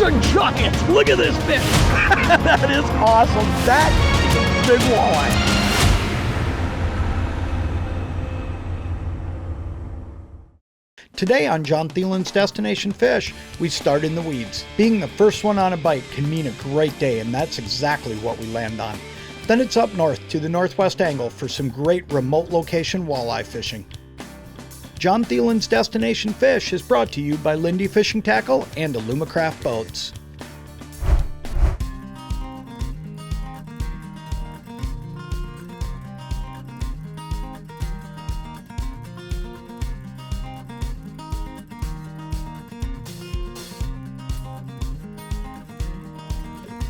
a giant. Look at this fish. That is awesome. That is a big walleye. Today on Jon Thelen's Destination Fish, we start in the weeds. Being the first one on a bite can mean a great day, and that's exactly what we land on. Then it's up north to the northwest angle for some great remote location walleye fishing. Jon Thelen's Destination Fish is brought to you by Lindy Fishing Tackle and Alumacraft Boats.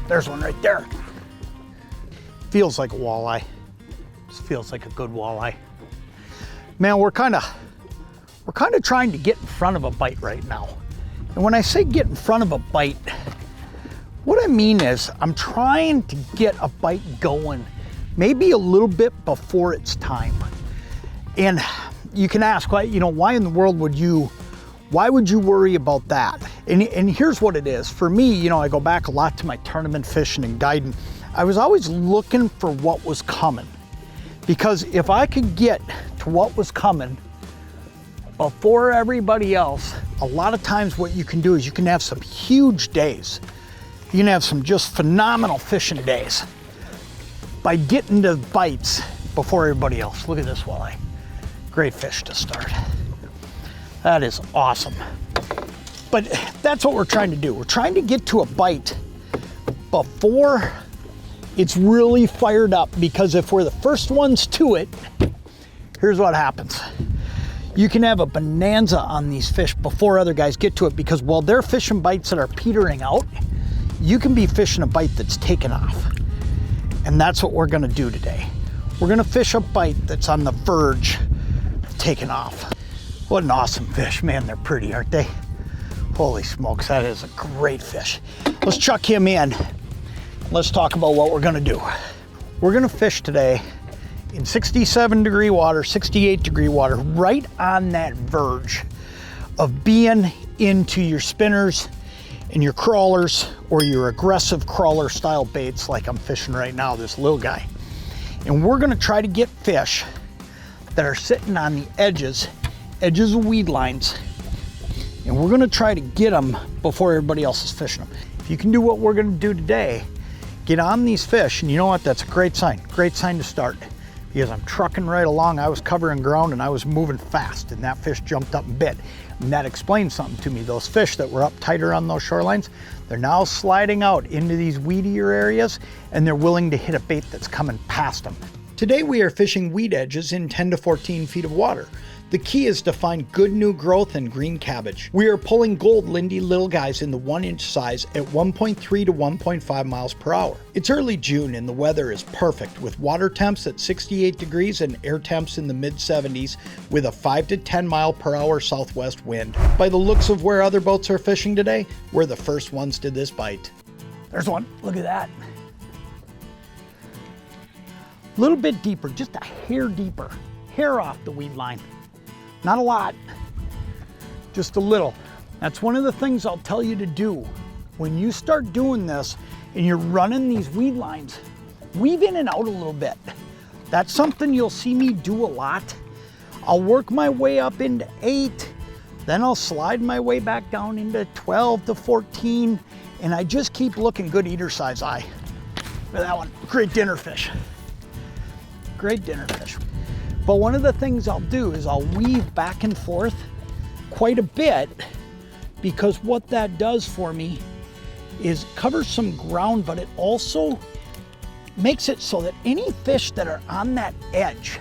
There's one right there. Feels like a walleye. Just feels like a good walleye. Man, we're kind of trying to get in front of a bite right now. And when I say get in front of a bite, what I mean is I'm trying to get a bite going maybe a little bit before it's time. And you can ask, why in the world would you worry about that? And here's what it is. For me, I go back a lot to my tournament fishing and guiding. I was always looking for what was coming. Because if I could get to what was coming before everybody else, a lot of times what you can do is you can have some huge days. You can have some just phenomenal fishing days by getting to bites before everybody else. Look at this walleye. Great fish to start. That is awesome. But that's what we're trying to do. We're trying to get to a bite before it's really fired up, because if we're the first ones to it, here's what happens. You can have a bonanza on these fish before other guys get to it, because while they're fishing bites that are petering out, you can be fishing a bite that's taken off. And that's what we're gonna do today. We're gonna fish a bite that's on the verge of taking off. What an awesome fish. Man, they're pretty, aren't they? Holy smokes, that is a great fish. Let's chuck him in. Let's talk about what we're gonna do. We're gonna fish today in 67 degree water, 68 degree water, right on that verge of being into your spinners and your crawlers or your aggressive crawler style baits like I'm fishing right now, this little guy. And we're gonna try to get fish that are sitting on the edges of weed lines, and we're gonna try to get them before everybody else is fishing them. If you can do what we're gonna do today, get on these fish, and you know what, that's a great sign to start, because I'm trucking right along. I was covering ground and I was moving fast, and that fish jumped up and bit, and that explains something to me. Those fish that were up tighter on those shorelines, they're now sliding out into these weedier areas, and they're willing to hit a bait that's coming past them. Today we are fishing weed edges in 10 to 14 feet of water. The key is to find good new growth and green cabbage. We are pulling gold Lindy little guys in the 1-inch size at 1.3 to 1.5 miles per hour. It's early June and the weather is perfect, with water temps at 68 degrees and air temps in the mid-70s with a 5 to 10 mile per hour southwest wind. By the looks of where other boats are fishing today, we're the first ones to this bite. There's one. Look at that. A little bit deeper, just a hair deeper. Hair off the weed line. Not a lot, just a little. That's one of the things I'll tell you to do. When you start doing this and you're running these weed lines, weave in and out a little bit. That's something you'll see me do a lot. I'll work my way up into 8, then I'll slide my way back down into 12 to 14, and I just keep looking. Good eater size eye. Look at that one, great dinner fish. Great dinner fish. But one of the things I'll do is I'll weave back and forth quite a bit, because what that does for me is covers some ground, but it also makes it so that any fish that are on that edge,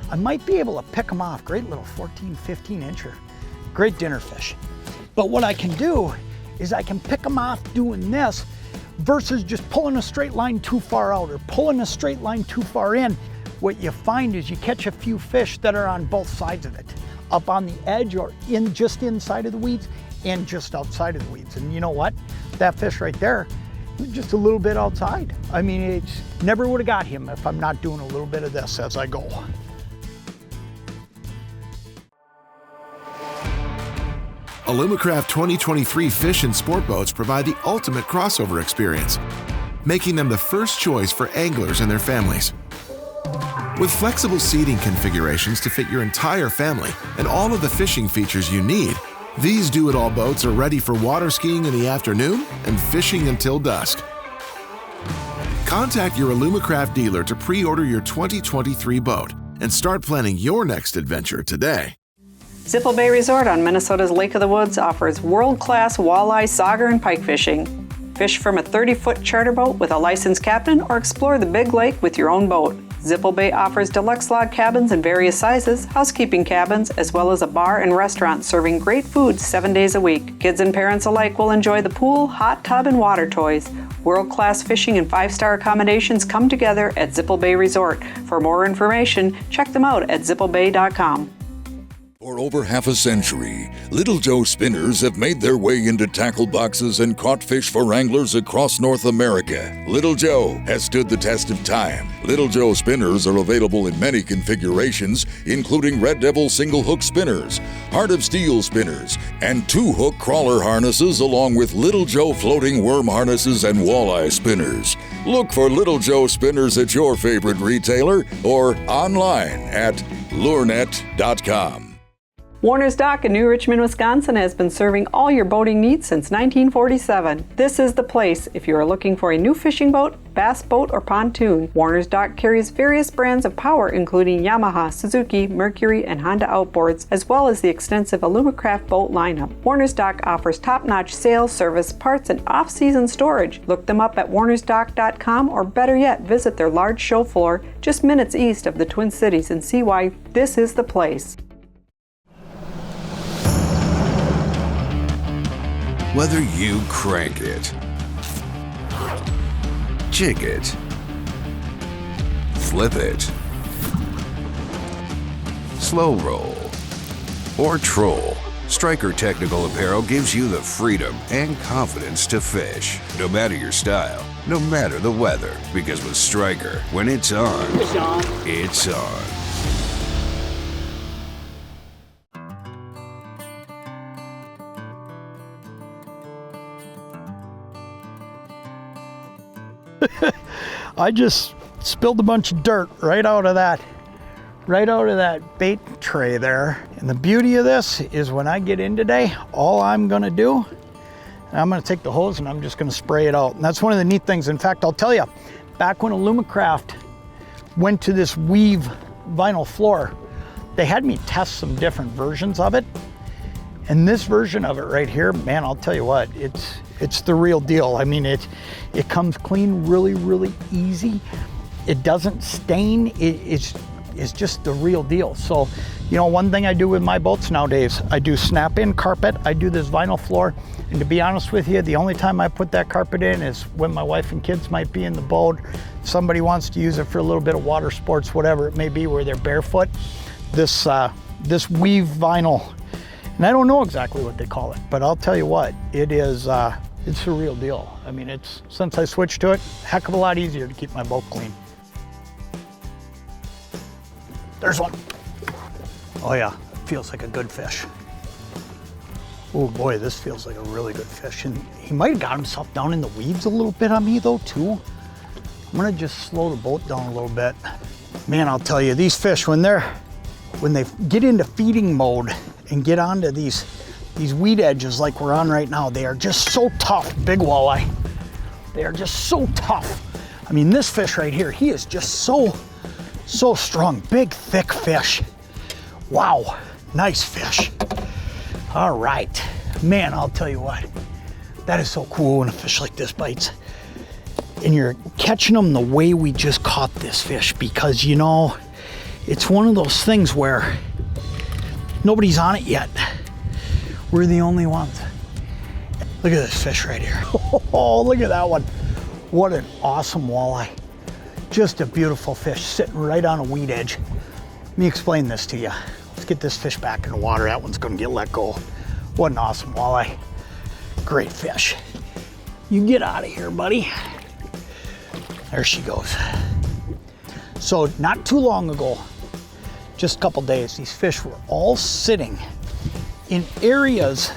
I might be able to pick them off. Great little 14, 15 incher, great dinner fish. But what I can do is I can pick them off doing this versus just pulling a straight line too far out or pulling a straight line too far in. What you find is you catch a few fish that are on both sides of it, up on the edge or in just inside of the weeds and just outside of the weeds. And you know what? That fish right there, just a little bit outside. I mean, it's never would have got him if I'm not doing a little bit of this as I go. Alumacraft 2023 fish and sport boats provide the ultimate crossover experience, making them the first choice for anglers and their families. With flexible seating configurations to fit your entire family and all of the fishing features you need, these do-it-all boats are ready for water skiing in the afternoon and fishing until dusk. Contact your Alumacraft dealer to pre-order your 2023 boat and start planning your next adventure today. Zippel Bay Resort on Minnesota's Lake of the Woods offers world-class walleye, sauger, and pike fishing. Fish from a 30-foot charter boat with a licensed captain or explore the big lake with your own boat. Zippel Bay offers deluxe log cabins in various sizes, housekeeping cabins, as well as a bar and restaurant serving great food 7 days a week. Kids and parents alike will enjoy the pool, hot tub, and water toys. World-class fishing and 5-star accommodations come together at Zippel Bay Resort. For more information, check them out at zippelbay.com. For over half a century, Little Joe spinners have made their way into tackle boxes and caught fish for anglers across North America. Little Joe has stood the test of time. Little Joe spinners are available in many configurations, including Red Devil single hook spinners, Heart of Steel spinners, and 2-hook crawler harnesses, along with Little Joe floating worm harnesses and walleye spinners. Look for Little Joe spinners at your favorite retailer or online at lurenet.com. Warner's Dock in New Richmond, Wisconsin has been serving all your boating needs since 1947. This is the place if you are looking for a new fishing boat, bass boat, or pontoon. Warner's Dock carries various brands of power including Yamaha, Suzuki, Mercury, and Honda outboards, as well as the extensive Alumacraft boat lineup. Warner's Dock offers top-notch sales, service, parts, and off-season storage. Look them up at warnersdock.com, or better yet, visit their large show floor just minutes east of the Twin Cities and see why this is the place. Whether you crank it, jig it, flip it, slow roll, or troll, Striker Technical Apparel gives you the freedom and confidence to fish, no matter your style, no matter the weather, because with Striker, when it's on, it's on. I just spilled a bunch of dirt right out of that bait tray there. And the beauty of this is when I get in today, all I'm gonna do, I'm gonna take the hose and I'm just gonna spray it out. And that's one of the neat things. In fact, I'll tell you, back when Alumacraft went to this weave vinyl floor, they had me test some different versions of it. And this version of it right here, man, I'll tell you what, it's the real deal. I mean, it comes clean really, really easy. It doesn't stain. It's just the real deal. So, you know, one thing I do with my boats nowadays, I do snap-in carpet. I do this vinyl floor. And to be honest with you, the only time I put that carpet in is when my wife and kids might be in the boat. Somebody wants to use it for a little bit of water sports, whatever it may be, where they're barefoot. This weave vinyl, and I don't know exactly what they call it, but I'll tell you what, it is, it's the real deal. I mean, it's, since I switched to it, a heck of a lot easier to keep my boat clean. There's one. Oh yeah, feels like a good fish. Oh boy, this feels like a really good fish. And he might have got himself down in the weeds a little bit on me though too. I'm gonna just slow the boat down a little bit. Man, I'll tell you, these fish, when they get into feeding mode and get onto these weed edges like we're on right now, they are just so tough. Big walleye. They are just so tough. I mean, this fish right here, he is just so strong. Big, thick fish. Wow, nice fish. All right. Man, I'll tell you what, that is so cool when a fish like this bites. And you're catching them the way we just caught this fish, because, you know, it's one of those things where nobody's on it yet. We're the only ones. Look at this fish right here. Oh, look at that one. What an awesome walleye. Just a beautiful fish sitting right on a weed edge. Let me explain this to you. Let's get this fish back in the water. That one's gonna get let go. What an awesome walleye. Great fish. You get out of here, buddy. There she goes. So not too long ago, just a couple days, these fish were all sitting in areas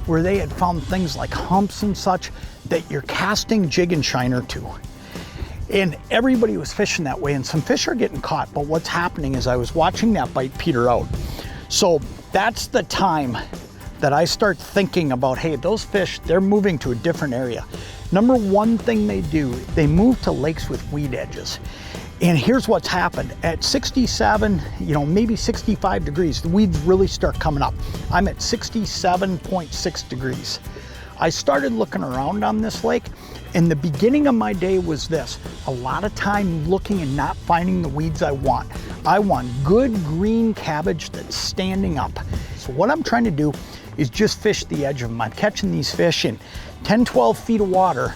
where they had found things like humps and such that you're casting jig and shiner to. And everybody was fishing that way, and some fish are getting caught, but what's happening is I was watching that bite peter out. So that's the time that I start thinking about, hey, those fish, they're moving to a different area. Number one thing they do, they move to lakes with weed edges. And here's what's happened. At 67, maybe 65 degrees, the weeds really start coming up. I'm at 67.6 degrees. I started looking around on this lake, and the beginning of my day was this: a lot of time looking and not finding the weeds I want. I want good green cabbage that's standing up. So what I'm trying to do is just fish the edge of them. I'm catching these fish in 10, 12 feet of water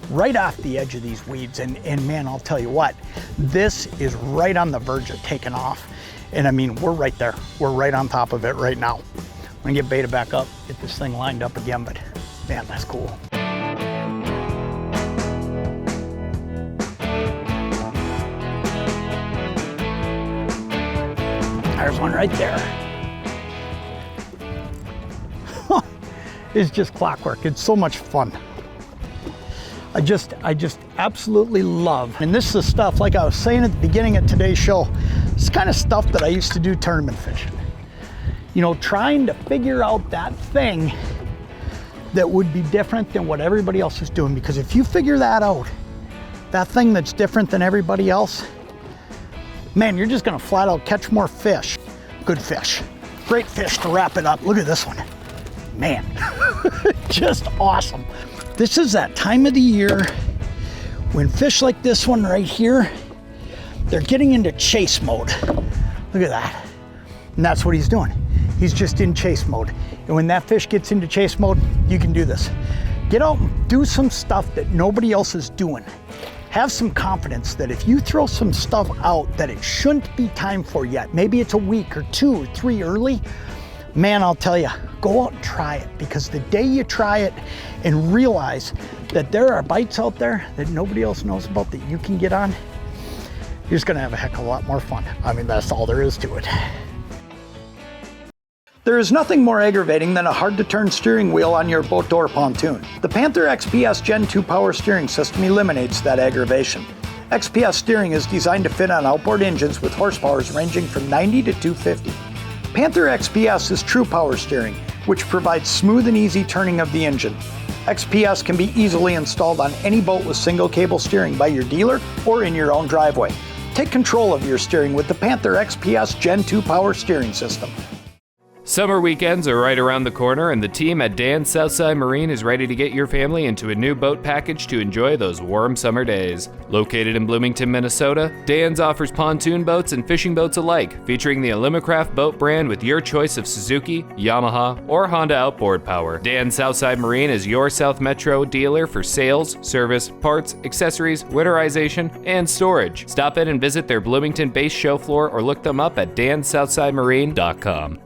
right off the edge of these weeds. And man, I'll tell you what, this is right on the verge of taking off. And I mean, we're right there. We're right on top of it right now. I'm gonna get beta back up, get this thing lined up again, but man, that's cool. There's one right there. It's just clockwork. It's so much fun. I just absolutely love. And this is the stuff, like I was saying at the beginning of today's show, it's kind of stuff that I used to do tournament fishing. Trying to figure out that thing that would be different than what everybody else is doing. Because if you figure that out, that thing that's different than everybody else, man, you're just gonna flat out catch more fish. Good fish. Great fish to wrap it up. Look at this one. Man, just awesome. This is that time of the year when fish like this one right here, they're getting into chase mode. Look at that. And that's what he's doing. He's just in chase mode. And when that fish gets into chase mode, you can do this. Get out and do some stuff that nobody else is doing. Have some confidence that if you throw some stuff out that it shouldn't be time for yet, maybe it's a week or 2 or 3 early, man, I'll tell you, go out and try it, because the day you try it and realize that there are bites out there that nobody else knows about that you can get on, you're just gonna have a heck of a lot more fun. I mean, that's all there is to it. There is nothing more aggravating than a hard-to-turn steering wheel on your boat or pontoon. The Panther XPS Gen 2 power steering system eliminates that aggravation. XPS steering is designed to fit on outboard engines with horsepowers ranging from 90 to 250. Panther XPS is true power steering, which provides smooth and easy turning of the engine. XPS can be easily installed on any boat with single cable steering by your dealer or in your own driveway. Take control of your steering with the Panther XPS Gen 2 power steering system. Summer weekends are right around the corner, and the team at Dan's Southside Marine is ready to get your family into a new boat package to enjoy those warm summer days. Located in Bloomington, Minnesota, Dan's offers pontoon boats and fishing boats alike, featuring the Alumacraft boat brand with your choice of Suzuki, Yamaha, or Honda outboard power. Dan's Southside Marine is your South Metro dealer for sales, service, parts, accessories, winterization, and storage. Stop in and visit their Bloomington-based show floor or look them up at danssouthsidemarine.com.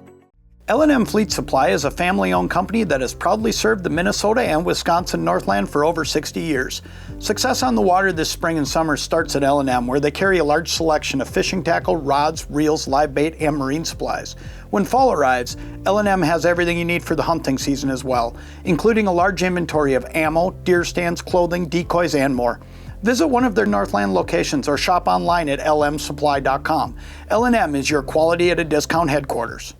L&M Fleet Supply is a family-owned company that has proudly served the Minnesota and Wisconsin Northland for over 60 years. Success on the water this spring and summer starts at L&M, where they carry a large selection of fishing tackle, rods, reels, live bait, and marine supplies. When fall arrives, L&M has everything you need for the hunting season as well, including a large inventory of ammo, deer stands, clothing, decoys, and more. Visit one of their Northland locations or shop online at lmsupply.com. L&M is your quality at a discount headquarters.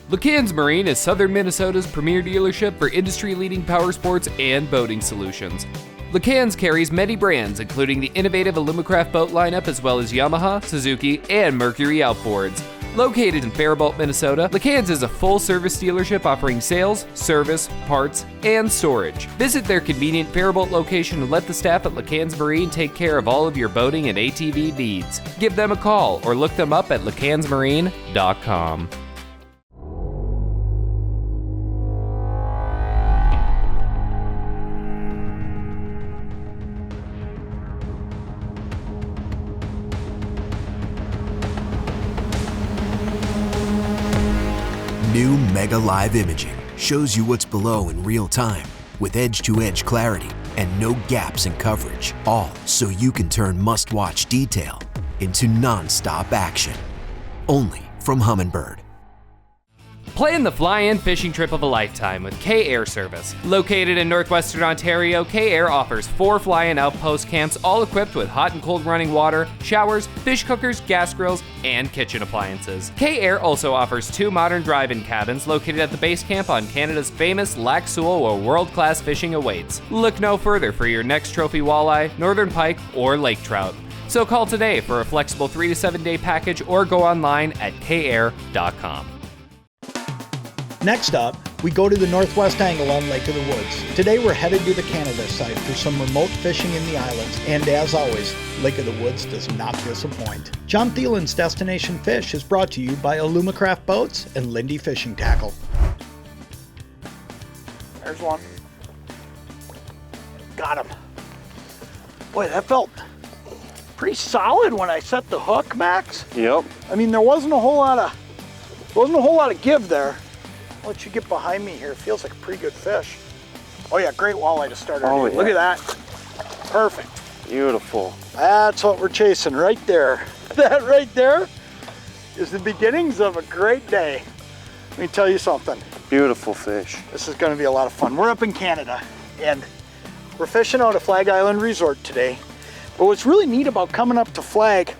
LeCans Marine is Southern Minnesota's premier dealership for industry-leading power sports and boating solutions. LeCans carries many brands, including the innovative Alumacraft boat lineup, as well as Yamaha, Suzuki, and Mercury outboards. Located in Faribault, Minnesota, LeCans is a full-service dealership offering sales, service, parts, and storage. Visit their convenient Faribault location and let the staff at LeCans Marine take care of all of your boating and ATV needs. Give them a call or look them up at lecansmarine.com. New Mega Live imaging shows you what's below in real time with edge-to-edge clarity and no gaps in coverage, all so you can turn must-watch detail into non-stop action. Only from Humminbird. Plan the fly-in fishing trip of a lifetime with K-Air Service. Located in northwestern Ontario, K-Air offers 4 fly-in outpost camps, all equipped with hot and cold running water, showers, fish cookers, gas grills, and kitchen appliances. K-Air also offers 2 modern drive-in cabins located at the base camp on Canada's famous Lac Seul, where world-class fishing awaits. Look no further for your next trophy walleye, northern pike, or lake trout. So call today for a flexible 3 to 7 day package or go online at kair.com. Next up, we go to the Northwest Angle on Lake of the Woods. Today we're headed to the Canada side for some remote fishing in the islands, and as always, Lake of the Woods does not disappoint. Jon Thelen's Destination Fish is brought to you by Alumacraft Boats and Lindy Fishing Tackle. There's one. Got him. Boy, that felt pretty solid when I set the hook, Max. Yep. I mean, there wasn't a whole lot of give there. I'll let you get behind me here. Feels like a pretty good fish. Oh yeah, great walleye to start our day. Yeah. Look at that. Perfect. Beautiful. That's what we're chasing right there. That right there is the beginnings of a great day. Let me tell you something. Beautiful fish. This is going to be a lot of fun. We're up in Canada and we're fishing out at Flag Island Resort today. But what's really neat about coming up to Flag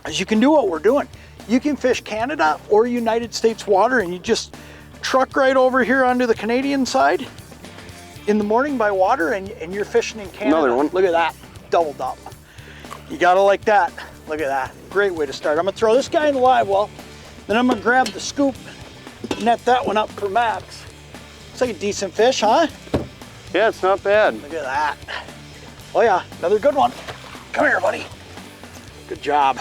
is you can do what we're doing. You can fish Canada or United States water, and you just truck right over here onto the Canadian side in the morning by water, and you're fishing in Canada. Another one. Look at that, doubled up. You gotta like that. Look at that, great way to start. I'm gonna throw this guy in the live well, then I'm gonna grab the scoop, net that one up for Max. Looks like a decent fish, huh? Yeah, it's not bad. Look at that. Oh yeah, another good one. Come here, buddy. Good job.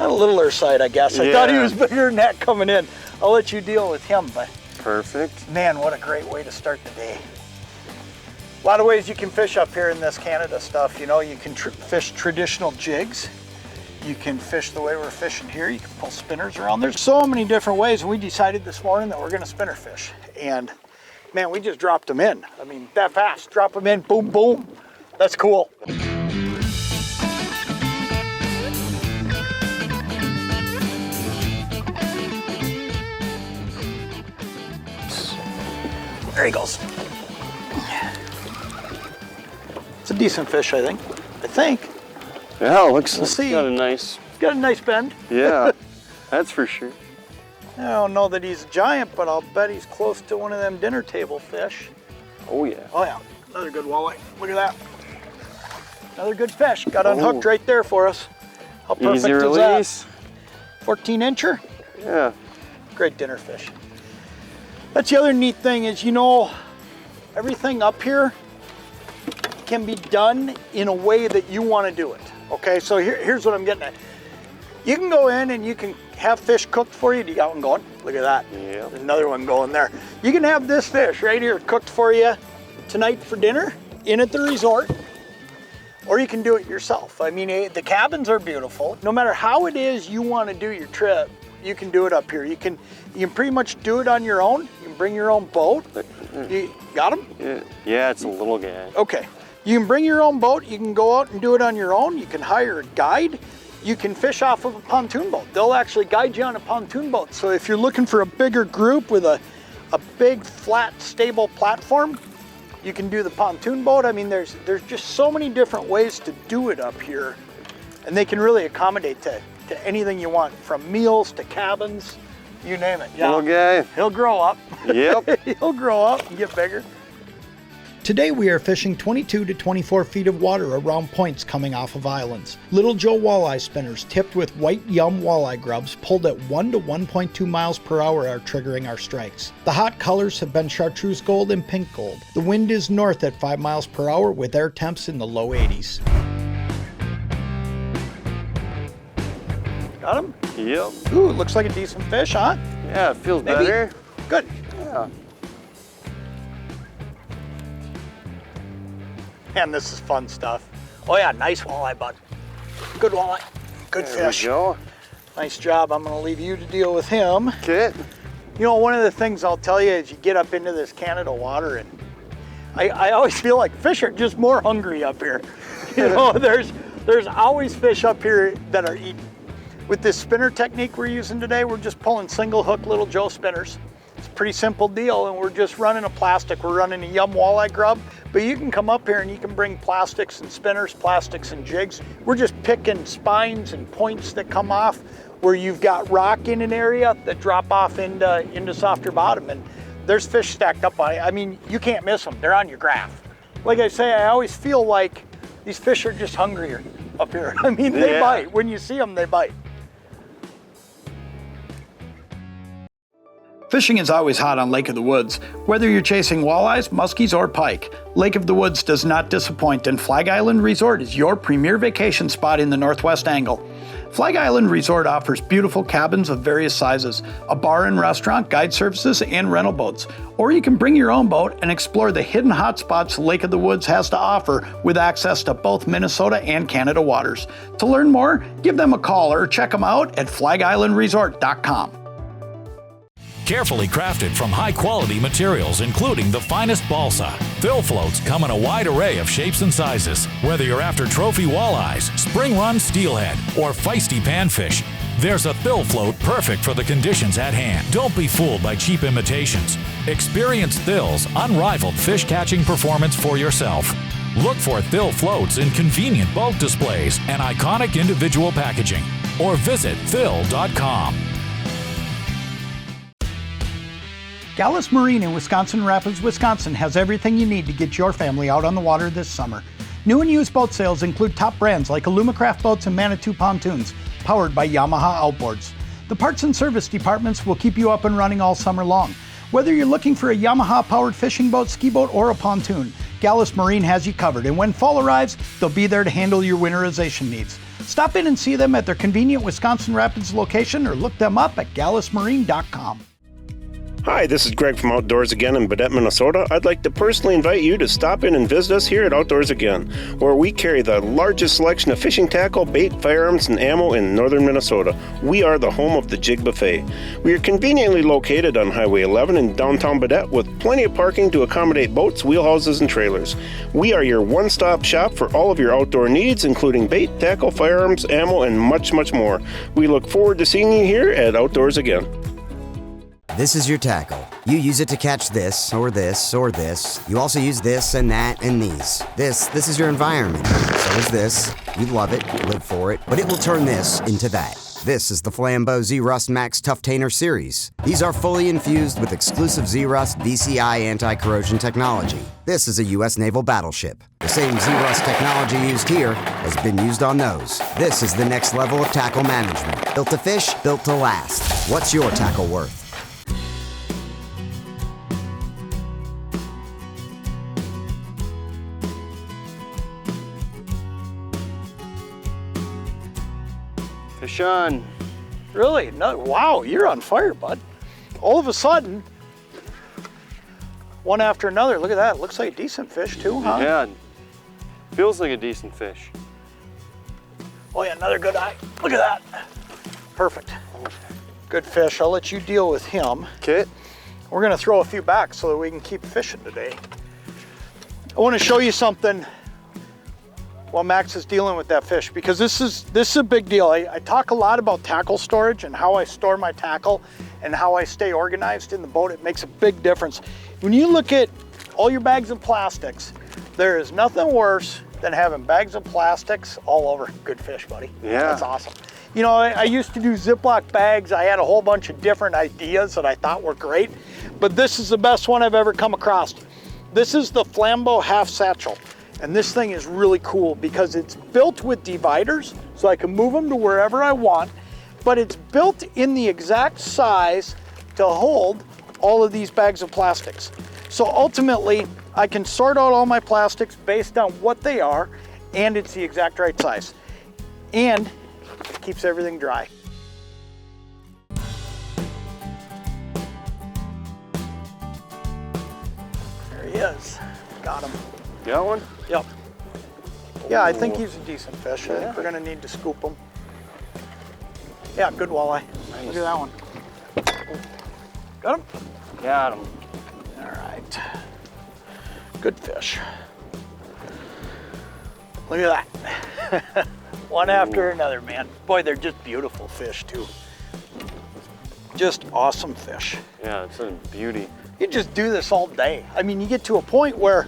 On a littler side, I guess. I thought he was bigger than that coming in. I'll let you deal with him, but perfect. Man, what a great way to start the day. A lot of ways you can fish up here in this Canada stuff. You know, you can fish traditional jigs. You can fish the way we're fishing here. You can pull spinners around. There's so many different ways, and we decided this morning that we're gonna spinner fish. And man, we just dropped them in. I mean, that fast, drop them in, boom, boom. That's cool. There he goes. It's a decent fish, I think. Yeah, it looks We'll like see. It's Got a nice bend. Yeah, that's for sure. I don't know that he's a giant, but I'll bet he's close to one of them dinner table fish. Oh yeah. Oh yeah, another good walleye. Look at that. Another good fish. Got unhooked right there for us. How perfect Easy is release. that? 14 incher. Yeah. Great dinner fish. That's the other neat thing is, you know, everything up here can be done in a way that you want to do it. Okay, so here's what I'm getting at. You can go in and you can have fish cooked for you. Do you got one going? Look at that. Yeah. There's another one going there. You can have this fish right here cooked for you tonight for dinner in at the resort, or you can do it yourself. I mean, the cabins are beautiful. No matter how it is you want to do your trip, you can do it up here. You can pretty much do it on your own. You can bring your own boat. You got him? Yeah, it's a little guy. Okay. You can bring your own boat. You can go out and do it on your own. You can hire a guide. You can fish off of a pontoon boat. They'll actually guide you on a pontoon boat. So if you're looking for a bigger group with a big, flat, stable platform, you can do the pontoon boat. I mean, there's just so many different ways to do it up here, and they can really accommodate to anything you want, from meals to cabins, you name it. Yeah. Little guy. He'll grow up. Yep. He'll grow up and get bigger. Today we are fishing 22 to 24 feet of water around points coming off of islands. Little Joe walleye spinners tipped with white yum walleye grubs pulled at 1 to 1.2 miles per hour are triggering our strikes. The hot colors have been chartreuse gold and pink gold. The wind is north at 5 miles per hour with air temps in the low 80s. Got him? Yep. Ooh, looks like a decent fish, huh? Yeah, it feels Maybe. better. Good. Yeah. Man, this is fun stuff. Oh yeah, nice walleye, bud. Good walleye. Good There fish. we go. Nice job. I'm gonna leave you to deal with him. Okay. You know, one of the things I'll tell you is you get up into this Canada water, and I always feel like fish are just more hungry up here. You know, there's always fish up here that are eating. With this spinner technique we're using today, we're just pulling single hook Little Joe spinners. It's a pretty simple deal, and we're just running a plastic. We're running a Yum walleye grub, but you can come up here and you can bring plastics and spinners, plastics and jigs. We're just picking spines and points that come off where you've got rock in an area that drop off into softer bottom, and there's fish stacked up on it. I mean, you can't miss them. They're on your graph. Like I say, I always feel like these fish are just hungrier up here. I mean, they bite. When you see them, they bite. Fishing is always hot on Lake of the Woods. Whether you're chasing walleyes, muskies, or pike, Lake of the Woods does not disappoint, and Flag Island Resort is your premier vacation spot in the Northwest Angle. Flag Island Resort offers beautiful cabins of various sizes, a bar and restaurant, guide services, and rental boats. Or you can bring your own boat and explore the hidden hotspots Lake of the Woods has to offer with access to both Minnesota and Canada waters. To learn more, give them a call or check them out at flagislandresort.com. Carefully crafted from high-quality materials, including the finest balsa. Fill floats come in a wide array of shapes and sizes. Whether you're after trophy walleyes, spring-run steelhead, or feisty panfish, there's a fill float perfect for the conditions at hand. Don't be fooled by cheap imitations. Experience Thill's unrivaled fish-catching performance for yourself. Look for Thill floats in convenient bulk displays and iconic individual packaging, or visit thill.com. Gallus Marine in Wisconsin Rapids, Wisconsin has everything you need to get your family out on the water this summer. New and used boat sales include top brands like Alumacraft boats and Manitou pontoons, powered by Yamaha outboards. The parts and service departments will keep you up and running all summer long. Whether you're looking for a Yamaha-powered fishing boat, ski boat, or a pontoon, Gallus Marine has you covered, and when fall arrives, they'll be there to handle your winterization needs. Stop in and see them at their convenient Wisconsin Rapids location or look them up at gallusmarine.com. Hi, this is Greg from Outdoors Again in Badette, Minnesota. I'd like to personally invite you to stop in and visit us here at Outdoors Again, where we carry the largest selection of fishing tackle, bait, firearms, and ammo in northern Minnesota. We are the home of the Jig Buffet. We are conveniently located on Highway 11 in downtown Badette with plenty of parking to accommodate boats, wheelhouses, and trailers. We are your one-stop shop for all of your outdoor needs, including bait, tackle, firearms, ammo, and much, much more. We look forward to seeing you here at Outdoors Again. This is your tackle. You use it to catch this, or this, or this. You also use this and that and these. This is your environment. So is this. You love it, live for it, but it will turn this into that. This is the Flambeau Z-Rust Max Tough-Tainer series. These are fully infused with exclusive Z-Rust VCI anti-corrosion technology. This is a U.S. naval battleship. The same Z-Rust technology used here has been used on those. This is the next level of tackle management. Built to fish, built to last. What's your tackle worth? Fish on. Really? No, wow, you're on fire, bud. All of a sudden, one after another. Look at that. Looks like a decent fish too, huh? Yeah, feels like a decent fish. Oh yeah, another good eye. Look at that. Perfect. Good fish. I'll let you deal with him. Okay. We're gonna throw a few back so that we can keep fishing today. I want to show you something while Max is dealing with that fish, because this is a big deal. I talk a lot about tackle storage and how I store my tackle and how I stay organized in the boat. It makes a big difference. When you look at all your bags of plastics, there is nothing worse than having bags of plastics all over. Good fish, buddy. Yeah. That's awesome. You know, I used to do Ziploc bags. I had a whole bunch of different ideas that I thought were great, but this is the best one I've ever come across. This is the Flambeau half satchel. And this thing is really cool because it's built with dividers, so I can move them to wherever I want, but it's built in the exact size to hold all of these bags of plastics. So ultimately, I can sort out all my plastics based on what they are, and it's the exact right size. And it keeps everything dry. There he is. Got him. Got one? Yep. Yeah, I think he's a decent fish. I think we're gonna need to scoop him. Yeah, good walleye. Nice. Look at that one. Got him? Got him. All right. Good fish. Look at that. One after another, man. Boy, they're just beautiful fish too. Just awesome fish. Yeah, it's a beauty. You just do this all day. I mean, you get to a point where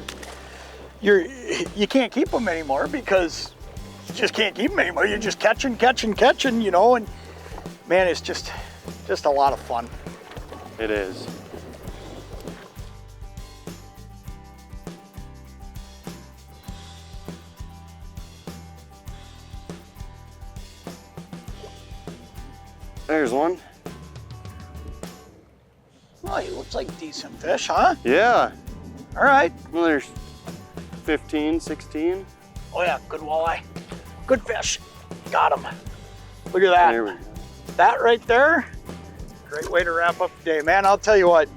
you can't keep them anymore because you just can't keep them anymore. You're just catching, you know, and man, it's just a lot of fun. It is. There's one. Oh, he looks like decent fish, huh? Yeah. All right. Well, there's 15, 16. Oh yeah, good walleye. Good fish. Got him. Look at that. There we go. That right there, great way to wrap up the day. Man, I'll tell you what,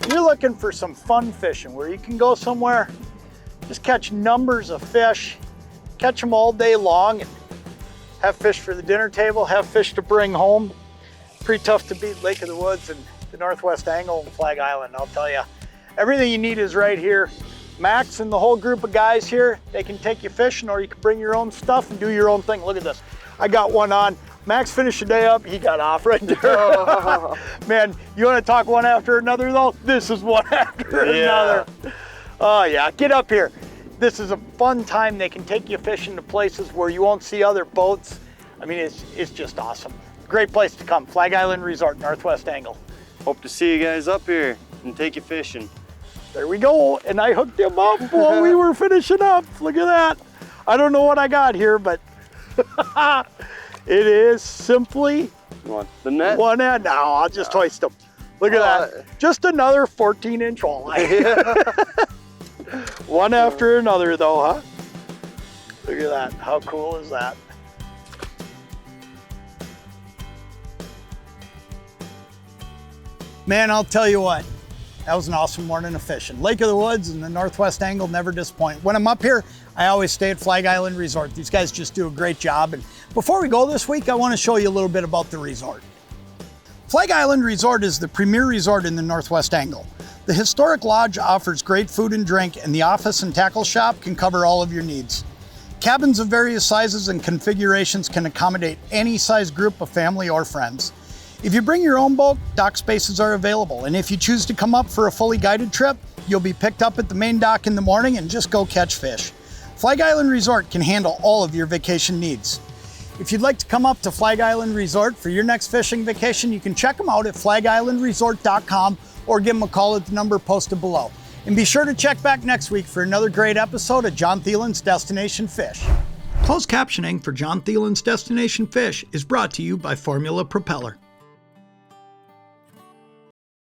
you're looking for some fun fishing where you can go somewhere, just catch numbers of fish, catch them all day long, and have fish for the dinner table, have fish to bring home. Pretty tough to beat Lake of the Woods and the Northwest Angle and Flag Island, I'll tell you. Everything you need is right here. Max and the whole group of guys here, they can take you fishing or you can bring your own stuff and do your own thing. Look at this. I got one on. Max finished the day up, he got off right there. Oh. Man, you want to talk one after another though? This is one after another. Oh yeah, get up here. This is a fun time. They can take you fishing to places where you won't see other boats. I mean, it's just awesome. Great place to come. Flag Island Resort, Northwest Angle. Hope to see you guys up here and take you fishing. There we go. And I hooked him up while we were finishing up. Look at that. I don't know what I got here, but it is simply the net. One end. Now I'll just hoist them. Look at that. Just another 14-inch walleye. One after another though, huh? Look at that. How cool is that? Man, I'll tell you what, that was an awesome morning of fishing. Lake of the Woods and the Northwest Angle never disappoint. When I'm up here, I always stay at Flag Island Resort. These guys just do a great job. And before we go this week, I want to show you a little bit about the resort. Flag Island Resort is the premier resort in the Northwest Angle. The historic lodge offers great food and drink, and the office and tackle shop can cover all of your needs. Cabins of various sizes and configurations can accommodate any size group of family or friends. If you bring your own boat, dock spaces are available, and if you choose to come up for a fully guided trip, you'll be picked up at the main dock in the morning and just go catch fish. Flag Island Resort can handle all of your vacation needs. If you'd like to come up to Flag Island Resort for your next fishing vacation, you can check them out at flagislandresort.com or give them a call at the number posted below. And be sure to check back next week for another great episode of Jon Thelen's Destination Fish. Closed captioning for Jon Thelen's Destination Fish is brought to you by Formula Propeller.